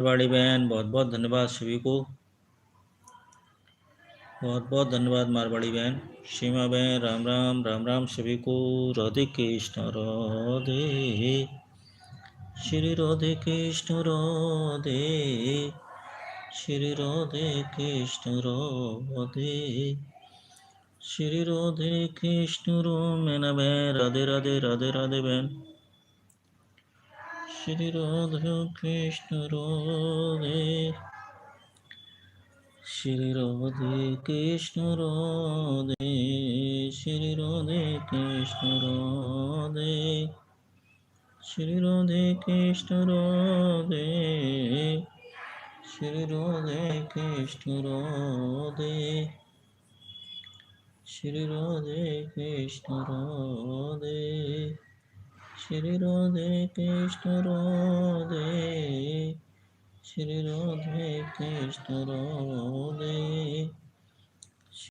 मारवाड़ी बहन, बहुत बहुत धन्यवाद सभी को। बहुत बहुत धन्यवाद मारवाड़ी बहन। सीमा बहन, राम राम राम राम सभी को। राधे कृष्ण राधे, श्री राधे कृष्ण राधे, श्री राधे कृष्ण राधे, श्री राधे कृष्ण मैना बहन, राधे राधे राधे राधे बहन। श्री राधे कृष्ण राधे, श्री राधे कृष्ण राधे, श्री राधे कृष्ण राधे, श्री राधे कृष्ण राधे, श्री राधे कृष्ण राधे, श्री राधे कृष्ण राधे, श्री राधे कृष्ण राधे, श्री राधे कृष्ण राधे,